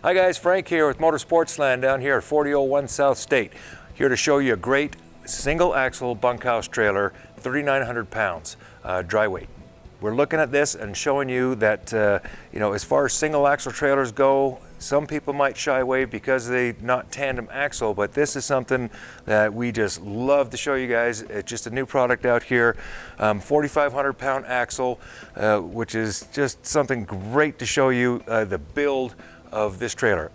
Hi guys, Frank here with Sportsland down here at 4001 South State. Here to show you a great single axle bunkhouse trailer, 3,900 pounds, dry weight. We're looking at this and showing you that, as far as single axle trailers go, some people might shy away because they're not tandem axle, but this is something that we just love to show you guys. It's just a new product out here, 4,500 pound axle, which is just something great to show you the build of this trailer.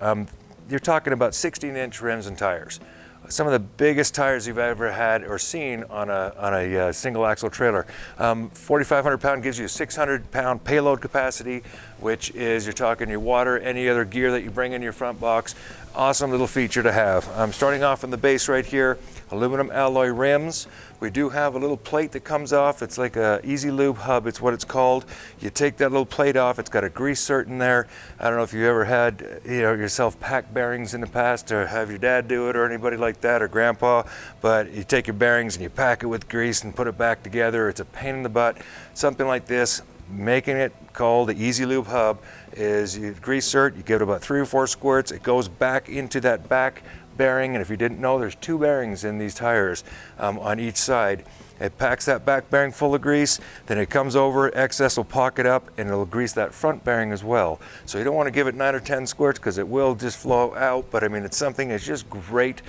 You're talking about 16-inch rims and tires. Some of the biggest tires you've ever had or seen on a single axle trailer. 4,500 pound gives you a 600 pound payload capacity, which is, you're talking your water, any other gear that you bring in your front box. Awesome little feature to have. Starting off in the base right here, aluminum alloy rims. We do have a little plate that comes off. It's like a easy lube hub, it's what it's called. You take that little plate off, it's got a grease cert in there. I don't know if you ever had yourself pack bearings in the past, or have your dad do it, or anybody like that, or grandpa, but you take your bearings and you pack it with grease and put it back together. It's a pain in the butt. Something like this, making it called the Easy Lube Hub, is you grease cert, you give it about 3 or 4 squirts, it goes back into that back bearing, and if you didn't know, there's 2 bearings in these tires on each side. It packs that back bearing full of grease, then it comes over, excess will pocket up, and it'll grease that front bearing as well. So you don't want to give it 9 or 10 squirts because it will just flow out, but I mean, it's something that's just great,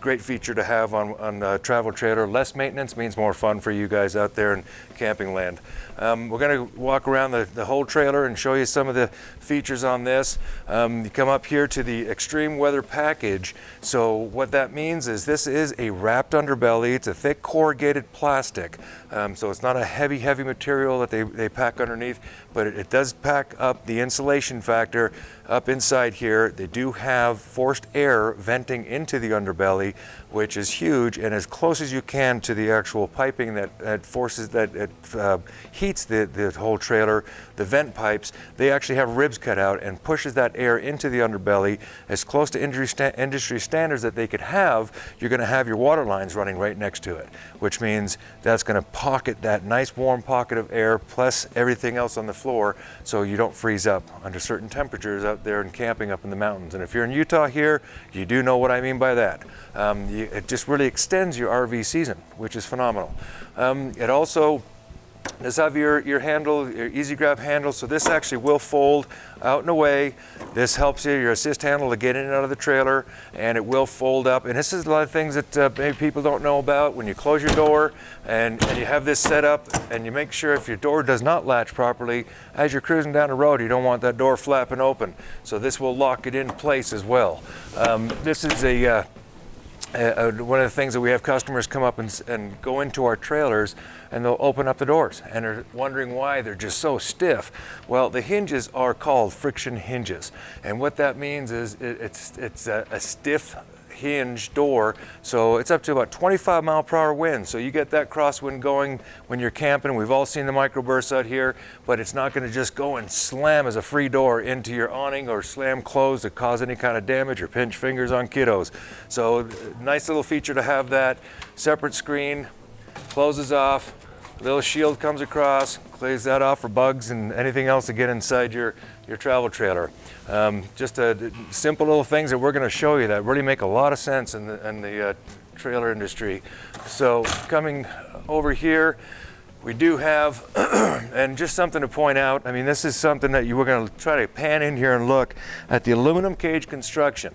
great feature to have on a travel trailer. Less maintenance means more fun for you guys out there in camping land. We're going to walk around the whole trailer and show you some of the features on this. You come up here to the extreme weather package. So what that means is this is a wrapped underbelly. It's a thick corrugated plastic. So it's not a heavy material that they pack underneath, but it does pack up the insulation factor up inside here. They do have forced air venting into the underbelly, which is huge, and as close as you can to the actual piping that forces, that heats the whole trailer. The vent pipes, they actually have ribs cut out and pushes that air into the underbelly as close to industry standards that they could have. You're going to have your water lines running right next to it, which means that's going to pocket that nice warm pocket of air plus everything else on the floor, so you don't freeze up under certain temperatures out there and camping up in the mountains. And if you're in Utah here, you do know what I mean by that. It just really extends your RV season, which is phenomenal. It also does have your handle, your easy grab handle, so this actually will fold out and away. This helps you, your assist handle, to get in and out of the trailer, and it will fold up. And this is a lot of things that maybe people don't know about. When you close your door and you have this set up, and you make sure if your door does not latch properly, as you're cruising down the road, you don't want that door flapping open. So this will lock it in place as well. This is one of the things that we have customers come up and go into our trailers, and they'll open up the doors and are wondering why they're just so stiff. Well, the hinges are called friction hinges, and what that means is it's a stiff hinge door, so it's up to about 25 mile/hour wind, so you get that crosswind going when you're camping. We've all seen the microbursts out here, but it's not going to just go and slam as a free door into your awning or slam closed to cause any kind of damage or pinch fingers on kiddos. So nice little feature to have that. Separate screen, closes off, little shield comes across, clears that off for bugs and anything else to get inside your travel trailer. Just simple little things that we're going to show you that really make a lot of sense in the trailer industry. So coming over here, we do have, and just something to point out, I mean, this is something that we're going to try to pan in here and look at the aluminum cage construction.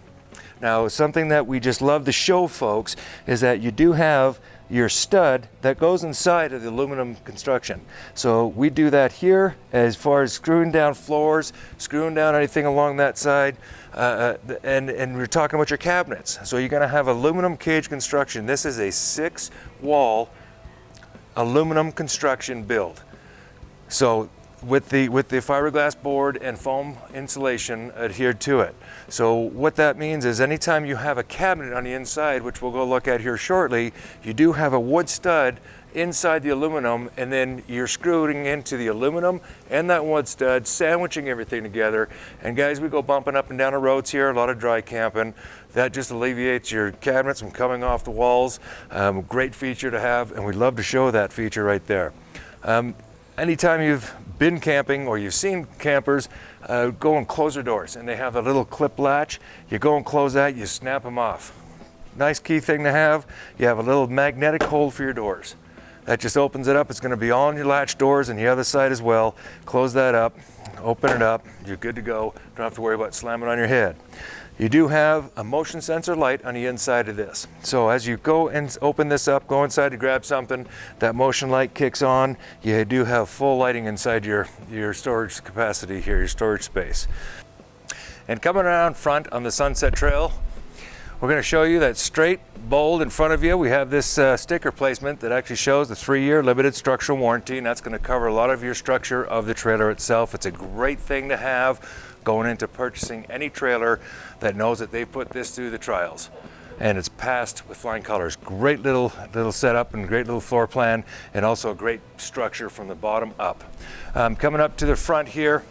Now, something that we just love to show folks is that you do have your stud that goes inside of the aluminum construction. So we do that here as far as screwing down floors, screwing down anything along that side, and we're talking about your cabinets. So you're going to have aluminum cage construction. This is a 6-wall aluminum construction build. So with the fiberglass board and foam insulation adhered to it. So what that means is anytime you have a cabinet on the inside, which we'll go look at here shortly, you do have a wood stud inside the aluminum, and then you're screwing into the aluminum and that wood stud, sandwiching everything together. And guys, we go bumping up and down the roads here, a lot of dry camping. That just alleviates your cabinets from coming off the walls. Great feature to have, and we'd love to show that feature right there. anytime you've been camping or you've seen campers, go and close their doors, and they have a little clip latch. You go and close that, you snap them off. Nice key thing to have. You have a little magnetic hold for your doors. That just opens it up. It's going to be all on your latch doors and the other side as well. Close that up, open it up, you're good to go. Don't have to worry about slamming on your head. You do have a motion sensor light on the inside of this. So as you go and open this up, go inside to grab something, that motion light kicks on. You do have full lighting inside your storage capacity here, your storage space. And coming around front on the Sunset Trail, we're going to show you that straight, bold in front of you. We have this sticker placement that actually shows the 3-year limited structural warranty, and that's going to cover a lot of your structure of the trailer itself. It's a great thing to have going into purchasing any trailer that knows that they put this through the trials. And it's passed with flying colors. Great little setup and great little floor plan, and also a great structure from the bottom up. Coming up to the front here,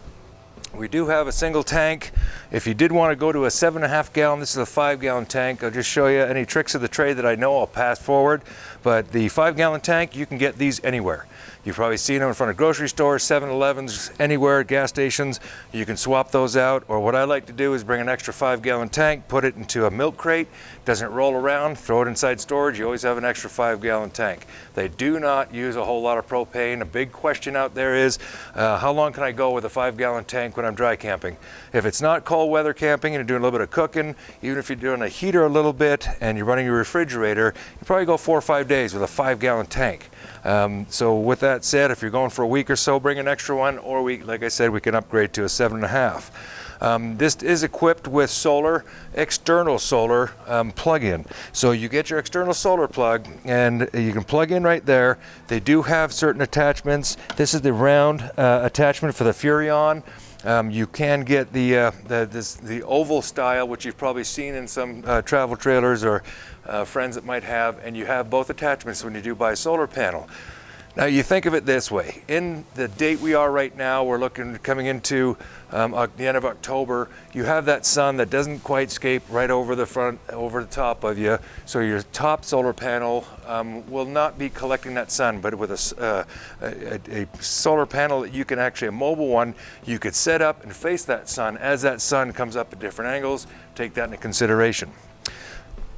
we do have a single tank. If you did want to go to a 7.5 gallon, this is a 5-gallon tank. I'll just show you any tricks of the trade that I know. I'll pass forward. But the 5-gallon tank, you can get these anywhere. You've probably seen them in front of grocery stores, 7-Elevens, anywhere, gas stations. You can swap those out. Or what I like to do is bring an extra 5-gallon tank, put it into a milk crate, doesn't roll around, throw it inside storage. You always have an extra 5-gallon tank. They do not use a whole lot of propane. A big question out there is, how long can I go with a 5-gallon tank when I'm dry camping? If it's not cold weather camping and you're doing a little bit of cooking, even if you're doing a heater a little bit and you're running your refrigerator, you probably go 4 or 5 days with a 5-gallon tank. So with that said, if you're going for a week or so, bring an extra one, or like I said, we can upgrade to a 7.5. This is equipped with external solar plug-in. So you get your external solar plug and you can plug in right there. They do have certain attachments. This is the round attachment for the Furrion. You can get the oval style, which you've probably seen in some travel trailers or friends that might have, and you have both attachments when you do buy a solar panel. Now you think of it this way, in the date we are right now, we're coming into the end of October, you have that sun that doesn't quite escape right over the top of you, so your top solar panel will not be collecting that sun, but with a solar panel that you can actually, a mobile one, you could set up and face that sun as that sun comes up at different angles. Take that into consideration.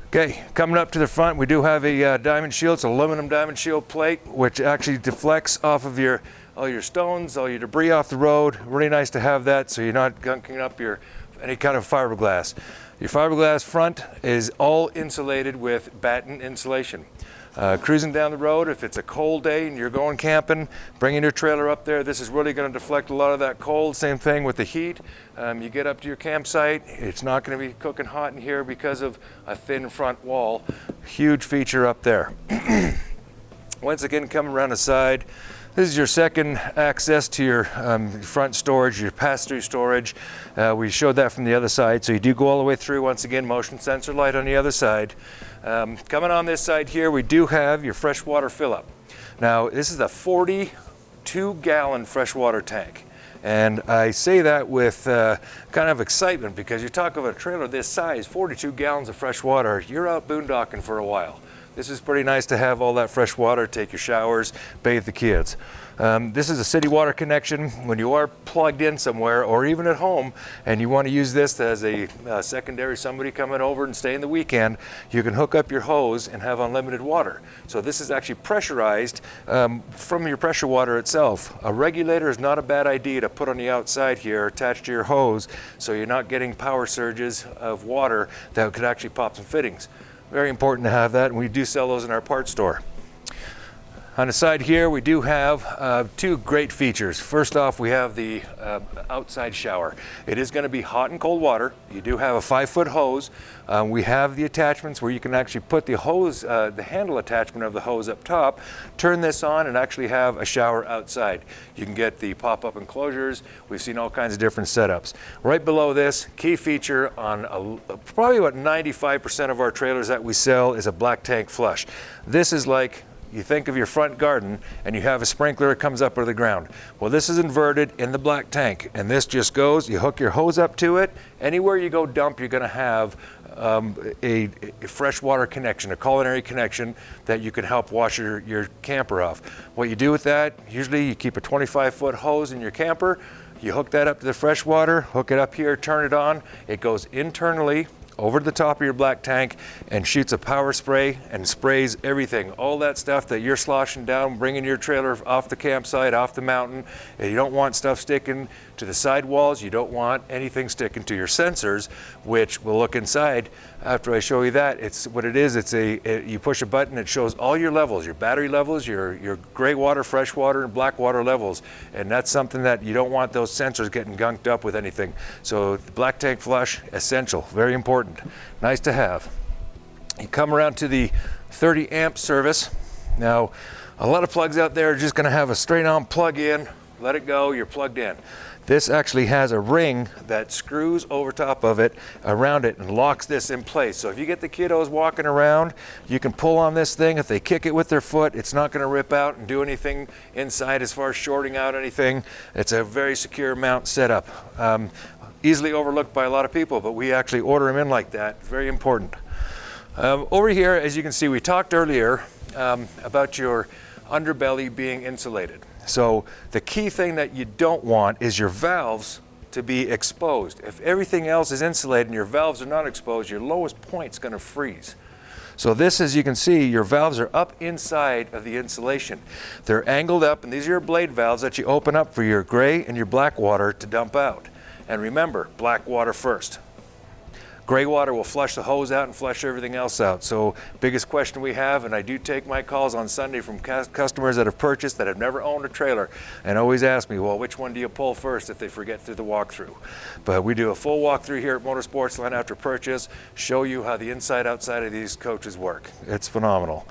Okay, coming up to the front, we do have a diamond shield. It's an aluminum diamond shield plate, which actually deflects off of all your stones, all your debris off the road. Really nice to have that, so you're not gunking up any kind of fiberglass. Your fiberglass front is all insulated with batten insulation. Cruising down the road, if it's a cold day and you're going camping, bringing your trailer up there, this is really going to deflect a lot of that cold. Same thing with the heat. You get up to your campsite, it's not going to be cooking hot in here because of a thin front wall. Huge feature up there. Once again, coming around the side, this is your second access to your front storage, your pass-through storage. We showed that from the other side, so you do go all the way through. Once again, motion sensor light on the other side. Coming on this side here, we do have your freshwater fill-up. Now, this is a 42-gallon freshwater tank. And I say that with kind of excitement, because you talk of a trailer this size, 42 gallons of fresh water, you're out boondocking for a while. This is pretty nice to have all that fresh water, take your showers, bathe the kids. This is a city water connection. When you are plugged in somewhere or even at home and you want to use this as a secondary, somebody coming over and staying the weekend, you can hook up your hose and have unlimited water. So this is actually pressurized from your pressure water itself. A regulator is not a bad idea to put on the outside here attached to your hose, so you're not getting power surges of water that could actually pop some fittings. Very important to have that, and we do sell those in our parts store. On the side here, we do have two great features. First off, we have the outside shower. It is going to be hot and cold water. You do have a 5-foot hose. We have the attachments where you can actually put the hose, the handle attachment of the hose up top, turn this on, and actually have a shower outside. You can get the pop-up enclosures. We've seen all kinds of different setups. Right below this, key feature on probably about 95% of our trailers that we sell is a black tank flush. This is like, you think of your front garden and you have a sprinkler that comes up out of the ground. Well, this is inverted in the black tank, and this just goes, you hook your hose up to it. Anywhere you go dump, you're going to have a freshwater connection, a culinary connection that you can help wash your camper off. What you do with that, usually you keep a 25-foot hose in your camper, you hook that up to the freshwater, hook it up here, turn it on, it goes internally over the top of your black tank and shoots a power spray and sprays everything, all that stuff that you're sloshing down, bringing your trailer off the campsite, off the mountain. And you don't want stuff sticking to the side walls. You don't want anything sticking to your sensors, which we'll look inside after I show you that. It's what it is. You push a button, it shows all your levels, your battery levels, your gray water, fresh water, and black water levels. And that's something that you don't want those sensors getting gunked up with anything. So the black tank flush, essential, very important. Nice to have. You come around to the 30 amp service. Now, a lot of plugs out there are just going to have a straight on plug in, let it go, you're plugged in. This actually has a ring that screws over top of it, around it, and locks this in place. So if you get the kiddos walking around, you can pull on this thing. If they kick it with their foot, it's not going to rip out and do anything inside as far as shorting out anything. It's a very secure mount setup. Easily overlooked by a lot of people, but we actually order them in like that. Very important. Over here, as you can see, we talked earlier about your underbelly being insulated. So the key thing that you don't want is your valves to be exposed. If everything else is insulated and your valves are not exposed, your lowest point's going to freeze. So this, as you can see, your valves are up inside of the insulation. They're angled up, and these are your blade valves that you open up for your gray and your black water to dump out. And remember, black water first. Gray water will flush the hose out and flush everything else out. So biggest question we have, and I do take my calls on Sunday from customers that have purchased, that have never owned a trailer, and always ask me, well, which one do you pull first if they forget through the walkthrough? But we do a full walkthrough here at Sportsland after purchase, show you how the inside outside of these coaches work. It's phenomenal.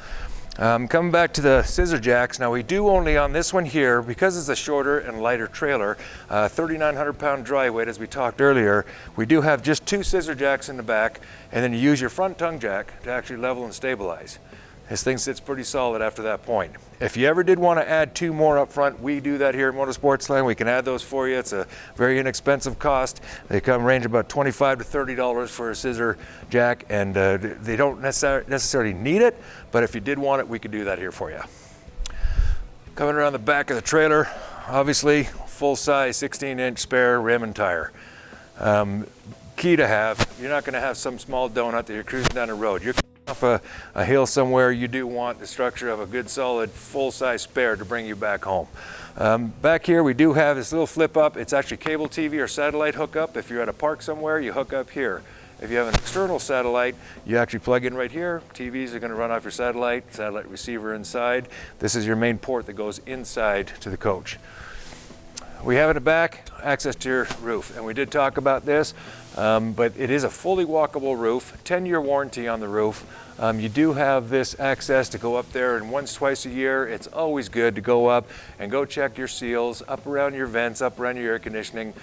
Coming back to the scissor jacks, now we do only on this one here, because it's a shorter and lighter trailer, 3,900 pound dry weight as we talked earlier, we do have just 2 scissor jacks in the back, and then you use your front tongue jack to actually level and stabilize. This thing sits pretty solid after that point. If you ever did want to add 2 more up front, we do that here at Sportsland. We can add those for you. It's a very inexpensive cost. They range about $25 to $30 for a scissor jack, and they don't necessarily need it, but if you did want it, we could do that here for you. Coming around the back of the trailer, obviously full-size 16-inch spare rim and tire. Key to have, you're not going to have some small donut that you're cruising down the road. You're off a hill somewhere, you do want the structure of a good solid full-size spare to bring you back home. Back here we do have this little flip up. It's actually cable TV or satellite hookup. If you're at a park somewhere, you hook up here. If you have an external satellite, you actually plug in right here. TVs are going to run off your satellite receiver inside. This is your main port that goes inside to the coach. We have in the back access to your roof, and we did talk about this, but it is a fully walkable roof, 10-year warranty on the roof. You do have this access to go up there, and once, twice a year, it's always good to go up and go check your seals, up around your vents, up around your air conditioning.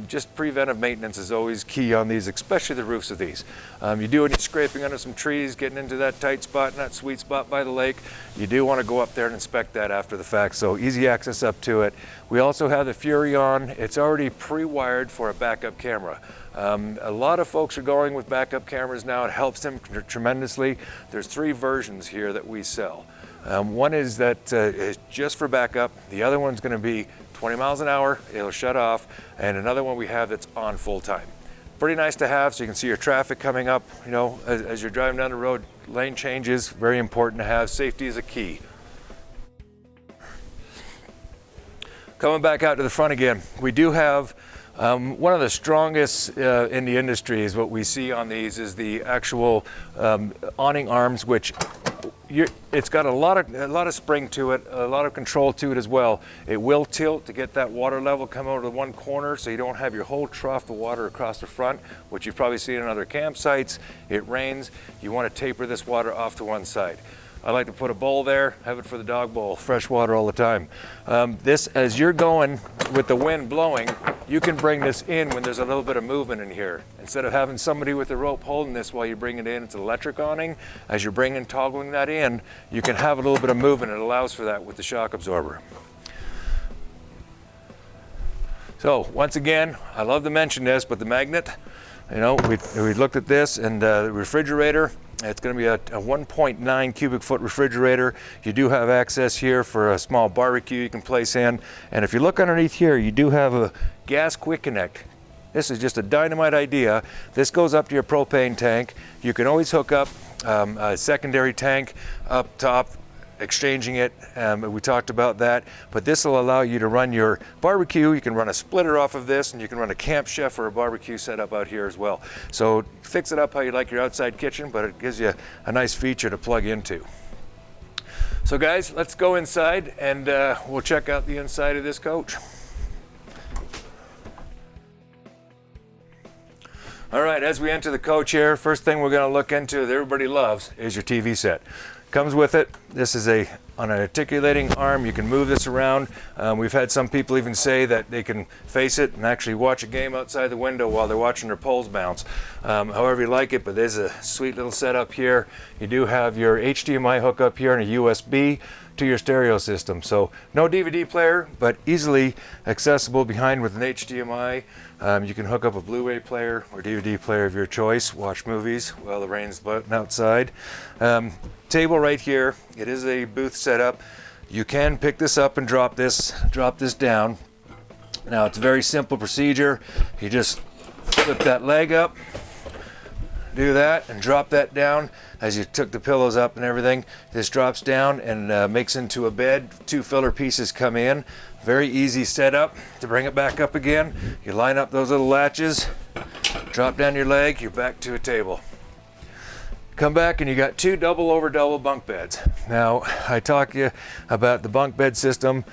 Just preventive maintenance is always key on these, especially the roofs of these. You do any scraping under some trees, getting into that tight spot and that sweet spot by the lake, you do want to go up there and inspect that after the fact, so easy access up to it. We also have the Furrion. It's already pre-wired for a backup camera. A lot of folks are going with backup cameras now. It helps them tremendously. There's 3 versions here that we sell. One is that is just for backup. The other one's going to be 20 miles an hour. It'll shut off. And another one we have that's on full time. Pretty nice to have, so you can see your traffic coming up, you know, as you're driving down the road. Lane changes, very important to have. Safety is a key. Coming back out to the front again, we do have one of the strongest in the industry is what we see on these is the actual awning arms, which it's got a lot of spring to it, a lot of control to it as well. It will tilt to get that water level come over to one corner, so you don't have your whole trough of water across the front, which you've probably seen in other campsites. It rains, you want to taper this water off to one side. I like to put a bowl there, have it for the dog bowl, fresh water all the time. This, as you're going with the wind blowing, you can bring this in when there's a little bit of movement in here. Instead of having somebody with a rope holding this while you bring it in, it's an electric awning. As you're toggling that in, you can have a little bit of movement. It allows for that with the shock absorber. So once again, I love to mention this, but the magnet, You know, we looked at this, and the refrigerator, it's going to be a 1.9 cubic foot refrigerator. You do have access here for a small barbecue you can place in. And if you look underneath here, you do have a gas quick connect. This is just a dynamite idea. This goes up to your propane tank. You can always hook up a secondary tank up top, exchanging it. We talked about that, but this will allow you to run your barbecue. You can run a splitter off of this, and you can run a camp chef or a barbecue setup out here as well. So fix it up how you like your outside kitchen, but it gives you a nice feature to plug into. So guys, let's go inside and we'll check out the inside of this coach. All right, as we enter the coach here, first thing we're going to look into that everybody loves is your TV set. Comes with it. This is on an articulating arm. You can move this around. We've had some people even say that they can face it and actually watch a game outside the window while they're watching their poles bounce. However you like it, but there's a sweet little setup here. You do have your HDMI hookup here and a USB to your stereo system. So no DVD player, but easily accessible behind with an HDMI. You can hook up a Blu-ray player or DVD player of your choice, watch movies while the rain's outside. Table right here. It is a booth setup. You can pick this up and drop this down. Now it's a very simple procedure. You just flip that leg up, do that, and drop that down. As you took the pillows up and everything, this drops down and makes into a bed. 2 filler pieces come in. Very easy setup to bring it back up again. You line up those little latches, drop down your leg, you're back to a table. Come back and you got 2 double over double bunk beds. Now, I talked to you about the bunk bed system.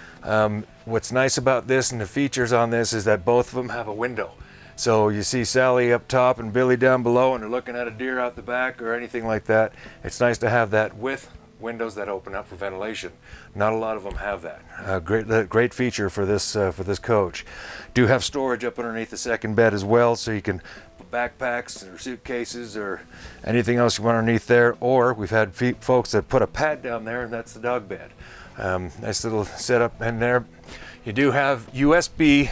What's nice about this and the features on this is that both of them have a window. So you see Sally up top and Billy down below, and they're looking at a deer out the back or anything like that. It's nice to have that with windows that open up for ventilation. Not a lot of them have that. Great feature for this coach. Do have storage up underneath the second bed as well, so you can put backpacks or suitcases or anything else you want underneath there. Or we've had folks that put a pad down there, and that's the dog bed. Nice little setup in there. You do have USB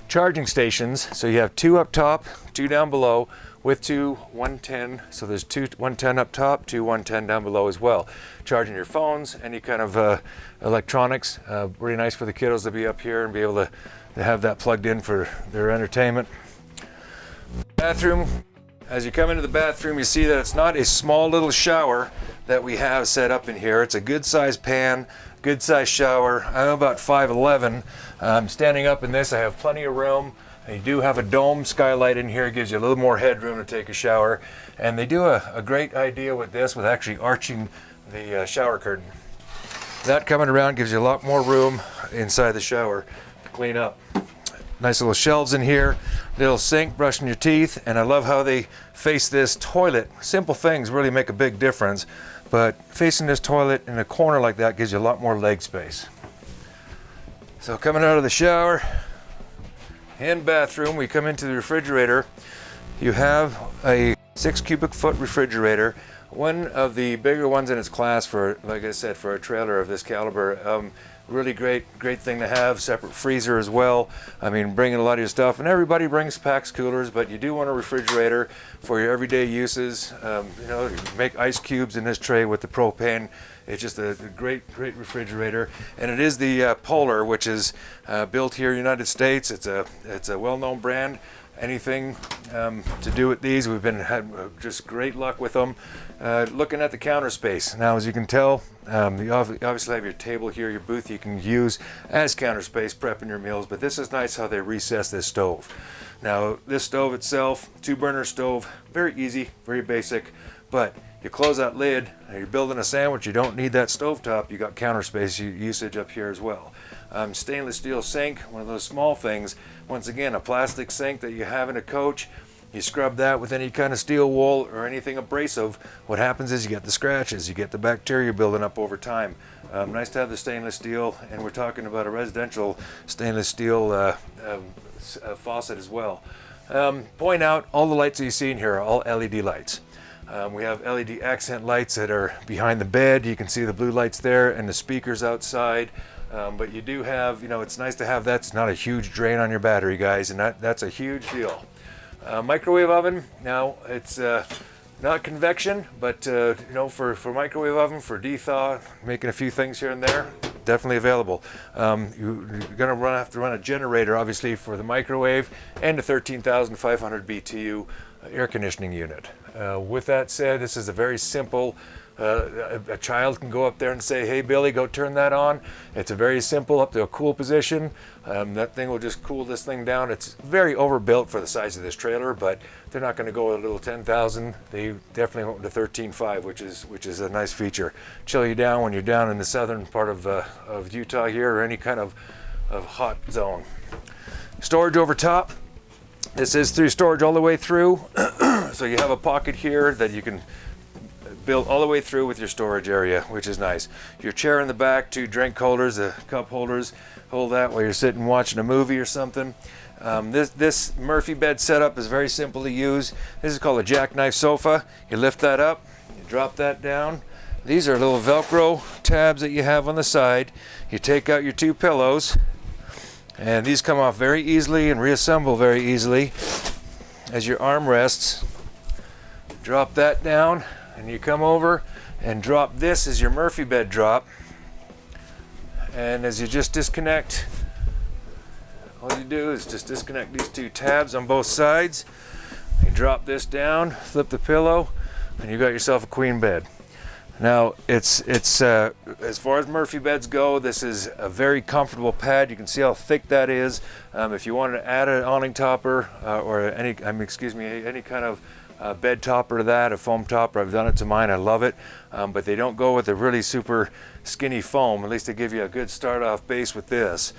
charging stations, so you have 2 up top, 2 down below, with 2 110. So there's 2 110 up top, 2 110 down below as well. Charging your phones, any kind of electronics. Really nice for the kiddos to be up here and be able to have that plugged in for their entertainment. Bathroom. As you come into the bathroom, you see that it's not a small little shower that we have set up in here. It's a good sized pan, good sized shower. I'm about 5'11". Standing up in this, I have plenty of room. You do have a dome skylight in here. It gives you a little more headroom to take a shower. And they do a great idea with this, with actually arching the shower curtain. That coming around gives you a lot more room inside the shower to clean up. Nice little shelves in here, little sink, brushing your teeth, and I love how they face this toilet. Simple things really make a big difference, but facing this toilet in a corner like that gives you a lot more leg space. So coming out of the shower and bathroom, we come into the refrigerator. You have a 6 cubic foot refrigerator, one of the bigger ones in its class for, like I said, for a trailer of this caliber. Really great thing to have. Separate freezer as well. I mean, bringing a lot of your stuff, and everybody brings packs, coolers, but you do want a refrigerator for your everyday uses. You know, you make ice cubes in this tray with the propane. It's just a great refrigerator, and it is the Polar, which is built here in the United States. It's a well-known brand. Anything to do with these, we've had just great luck with them. Looking at the counter space now, as you can tell, you obviously have your table here, your booth you can use as counter space, prepping your meals. But this is nice how they recess this stove. Now this stove itself, 2-burner stove, very easy, very basic. But you close that lid, you're building a sandwich, you don't need that stove top. You got counter space usage up here as well. Stainless steel sink, one of those small things. Once again, a plastic sink that you have in a coach. You scrub that with any kind of steel wool or anything abrasive. What happens is you get the scratches, you get the bacteria building up over time. Nice to have the stainless steel, and we're talking about a residential stainless steel faucet as well. Point out, all the lights that you see in here are all LED lights. We have LED accent lights that are behind the bed. You can see the blue lights there and the speakers outside. But you do have, you know, it's nice to have that. It's not a huge drain on your battery, guys, and that's a huge deal. Microwave oven. Now it's not convection, but you know, for microwave oven, for dethaw, making a few things here and there, definitely available. You're gonna have to run a generator, obviously, for the microwave and a 13,500 BTU air conditioning unit. With that said, this is a very simple. A child can go up there and say, "Hey, Billy, go turn that on." It's a very simple, up to a cool position. That thing will just cool this thing down. It's very overbuilt for the size of this trailer, but they're not going to go with a little 10,000. They definitely went with the 13.5, which is a nice feature. Chill you down when you're down in the southern part of Utah here, or any kind of hot zone. Storage over top. This is through storage all the way through. So you have a pocket here that you can built all the way through with your storage area, which is nice. Your chair in the back, 2 drink holders, the cup holders, hold that while you're sitting watching a movie or something. This Murphy bed setup is very simple to use. This is called a jackknife sofa. You lift that up, you drop that down. These are little Velcro tabs that you have on the side. You take out your 2 pillows, and these come off very easily and reassemble very easily as your armrests. Drop that down, and you come over and drop this as your Murphy bed drop. And as you just disconnect, all you do is just disconnect these 2 tabs on both sides. You drop this down, flip the pillow, and you got yourself a queen bed. Now, it's as far as Murphy beds go, this is a very comfortable pad. You can see how thick that is. If you wanted to add an awning topper or any kind of bed topper to that, a foam topper, I've done it to mine. I love it, but they don't go with a really super skinny foam. At least they give you a good start off base with this.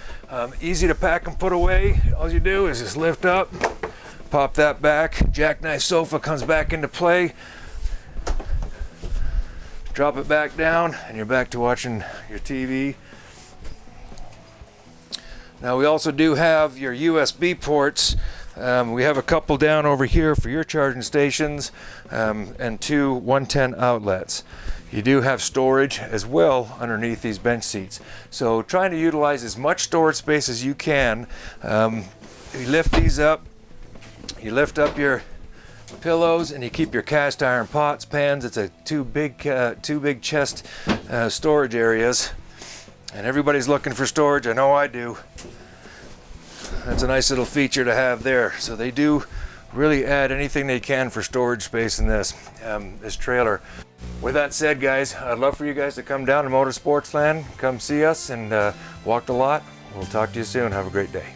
Easy to pack and put away. All you do is just lift up, pop that back. Jackknife sofa comes back into play. Drop it back down, and you're back to watching your TV. Now we also do have your USB ports. We have a couple down over here for your charging stations, and 2 110 outlets. You do have storage as well underneath these bench seats. So trying to utilize as much storage space as you can. You lift these up, you lift up your pillows, and you keep your cast iron pots, pans. It's a two big chest storage areas, and everybody's looking for storage. I know I do. That's a nice little feature to have there. So they do really add anything they can for storage space in this trailer. With that said, guys, I'd love for you guys to come down to Sportsland, come see us, and walk the lot. We'll talk to you soon. Have a great day.